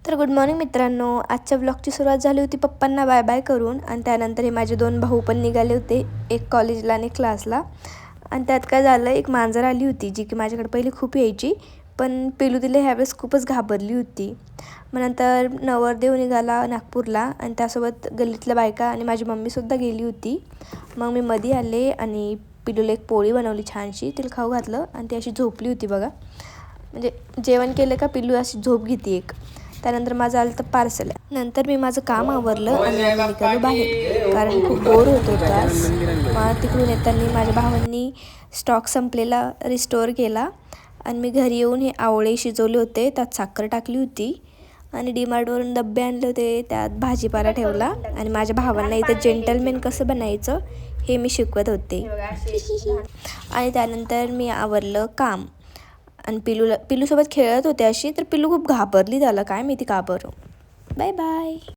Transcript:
तर good morning मित्रांनो, आजच्या ब्लॉगची सुरुवात झाली होती पप्पांना बाय बाय करून आणि त्यानंतर हे माझे दोन भाऊ पण निघाले होते, एक कॉलेजला आणि क्लासला. आणि त्यात काय झालं, एक मांजर आली होती जी की माझ्याकडे पहिली खूप यायची, पण पिलू तिला ह्यावेळेस खूपच घाबरली होती. मग नंतर नवरदेव निघाला नागपूरला आणि त्यासोबत गल्लीतल्या बायका आणि माझी मम्मीसुद्धा गेली होती. मग मी मध्ये आले आणि पिलूला एक पोळी बनवली छानशी, तिला खाऊ घातलं आणि ती अशी झोपली होती बघा. म्हणजे जेवण केलं का पिल्लू अशी झोप घेते एक. त्यानंतर माझं आलं तर पार्सल. नंतर मी माझं काम आवरलं आणि आम्ही निघालो बाहेर, कारण खूप बोर होत होता. मग तिकडून येताना माझ्या भावांनी स्टॉक संपलेला रिस्टोअर केला आणि मी घरी येऊन हे आवळे शिजवले होते, त्यात साखर टाकली होती आणि डीमार्टवरून डबे आणले होते, त्यात भाजीपाला ठेवला आणि माझ्या भावांना इथं जेंटलमॅन कसं बनायचं हे मी शिकवत होते. आणि त्यानंतर मी आवरलं काम आणि पिलूसोबत खेळत होते अशी, तर पिलू खूप घाबरली त्याला, काय माहिती का बरं. Bye bye.